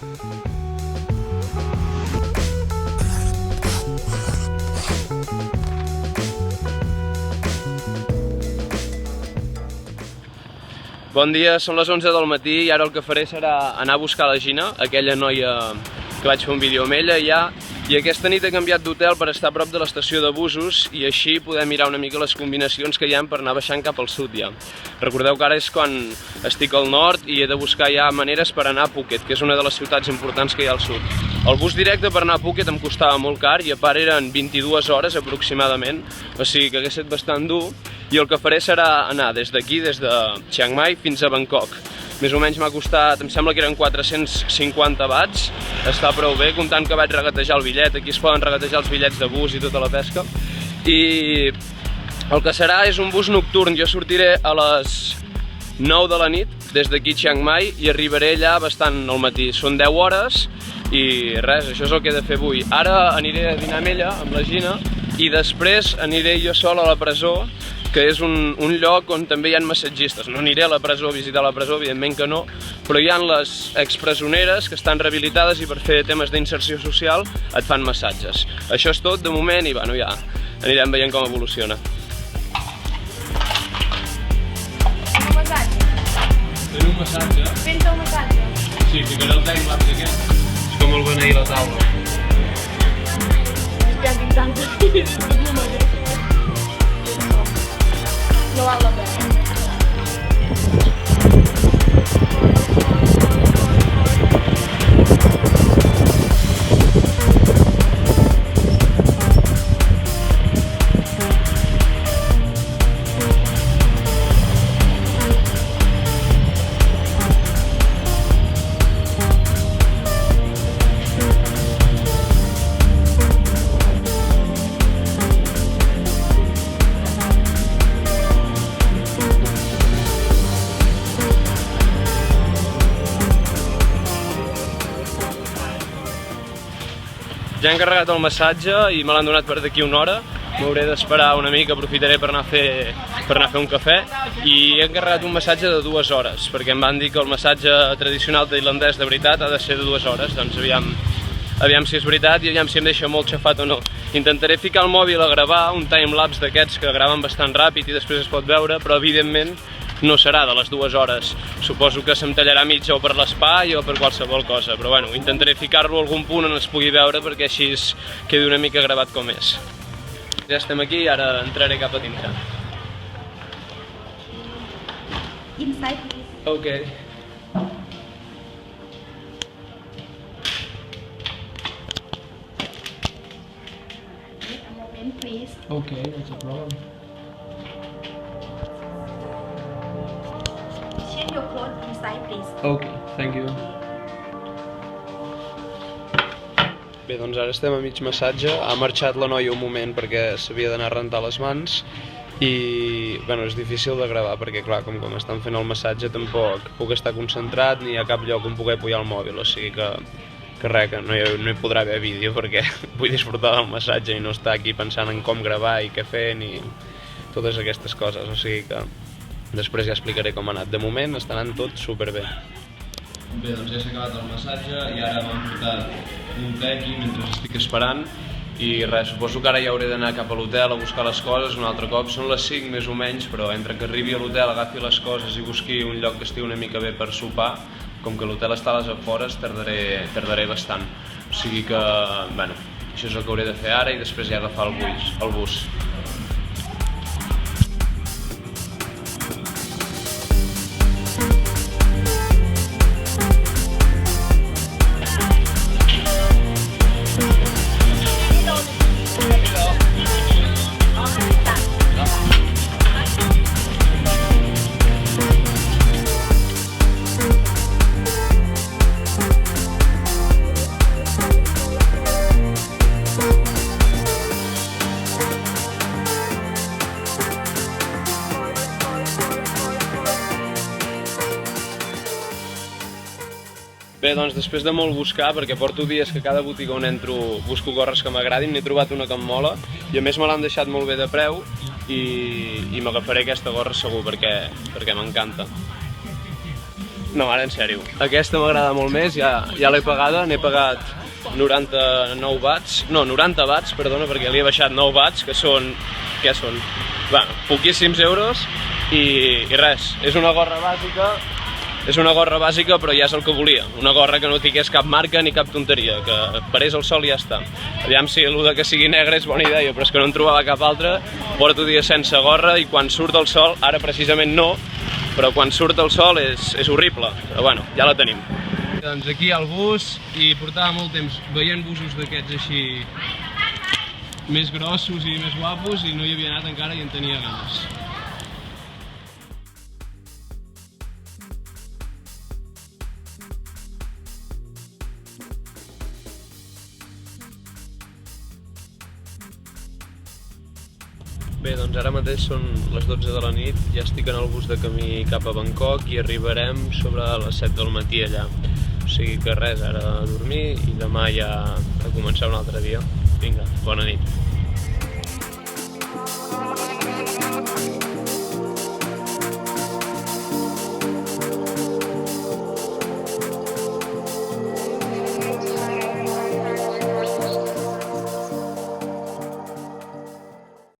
Bon dia, són les 11 del matí i ara el que faré serà anar a buscar la Gina, aquella noia que vaig fer un vídeo amb ella ja, i aquesta nit he canviat d'hotel per estar a prop de l'estació de busos i així poder mirar una mica les combinacions que hi ha per anar baixant cap al sud ja. Recordeu que ara és quan estic al nord i he de buscar ja maneres per anar a Phuket, que és una de les ciutats importants que hi ha al sud. El bus directe per anar a Phuket em costava molt car i a part eren 22 hores aproximadament, o sigui que hagués estat bastant dur, i el que faré serà anar des d'aquí, des de Chiang Mai fins a Bangkok. Més o menys m'ha costat, em sembla que eren 450 bahts, està prou bé, comptant que vaig regatejar el bitllet, aquí es poden regatejar els bitllets de bus i tota la pesca. I el que serà és un bus nocturn, jo sortiré a les 9 de la nit des d'aquí Chiang Mai i arribaré allà bastant al matí, són 10 hores i res, això és el que he de fer avui. Ara aniré a dinar amb ella, amb la Gina, i després aniré jo sol a la presó, que és un lloc on també hi ha massatgistes. No aniré a la presó a visitar la presó, evidentment que no, però hi ha les expresoneres que estan rehabilitades i per fer temes d'inserció social et fan massatges. Això és tot de moment i bueno, ja anirem veient com evoluciona. Un massatge? Fent un massatge? Fent el massatge? Sí, ficaré el timelapse aquest. És com el beneir la taula. Ja tinc tantes números. No val la pena. Ja he encarregat el massatge i me l'han donat per d'aquí una hora. M'hauré d'esperar una mica, aprofitaré per anar a fer un cafè. I he encarregat un massatge de 2 hores, perquè em van dir que el massatge tradicional tailandès de veritat ha de ser de 2 hores. Doncs aviam si és veritat i aviam si em deixa molt xafat o no. Intentaré ficar el mòbil a gravar, un timelapse d'aquests que graven bastant ràpid i després es pot veure, però evidentment no serà de les 2 hores. Suposo que se'm tallarà mitja o per l'espai o per qualsevol cosa, però bueno, intentaré ficar-lo a algun punt on es pugui veure perquè així quedi una mica gravat com és. Ja estem aquí i ara entraré cap a dintre. Inside, please. Ok. Wait a moment, please. Ok, that's a problem. Change your clothes inside, please. Ok, thank you. Bé, doncs ara estem a mig massatge. Ha marxat la noia un moment perquè s'havia d'anar a rentar les mans i bueno, és difícil de gravar perquè clar, com estan fent el massatge tampoc puc estar concentrat ni hi ha cap lloc on poder apoyar el mòbil, o sigui que res, que no hi podrà haver vídeo perquè vull disfrutar del massatge i no estar aquí pensant en com gravar i què fer ni totes aquestes coses, o sigui que després ja explicaré com ha anat. De moment està anant tot superbé. Bé, doncs ja s'ha acabat el massatge i ara m'han portat un te aquí mentre estic esperant i res, suposo que ara ja hauré d'anar cap a l'hotel a buscar les coses un altre cop. Són les 5 més o menys, però entre que arribi a l'hotel, agafi les coses i busqui un lloc que estigui una mica bé per sopar, com que l'hotel està a les afores, tardaré bastant. O sigui que, bueno, això és el que hauré de fer ara i després ja agafar el bus. Bé, doncs després de molt buscar, perquè porto dies que cada botiga on entro busco gorres que m'agradin, n'he trobat una que em mola i a més me l'han deixat molt bé de preu i m'agafaré aquesta gorra segur perquè m'encanta. No, ara en sèrio. Aquesta m'agrada molt més, ja l'he pagada, n'he pagat 99 bahts, no, 90 bahts, perdona, perquè li he baixat 9 bahts, que són, què són? Bueno, poquíssims euros i res, és una gorra bàsica, però ja és el que volia. Una gorra que no tingués cap marca ni cap tonteria, que parés el sol i ja està. Aviam si el de que sigui negre és bona idea, però és que no en trobava cap altra. Porto dies sense gorra i quan surt el sol, ara precisament no, però quan surt el sol és horrible. Però bueno, ja la tenim. Doncs aquí hi ha el bus i portava molt temps veient busos d'aquests així més grossos i més guapos i no hi havia anat encara i en tenia ganes. Bé, doncs ara mateix són les 12 de la nit, ja estic en el bus de camí cap a Bangkok i arribarem sobre les 7 del matí allà. O sigui que res, ara a dormir i demà ja a començar un altre dia. Vinga, bona nit.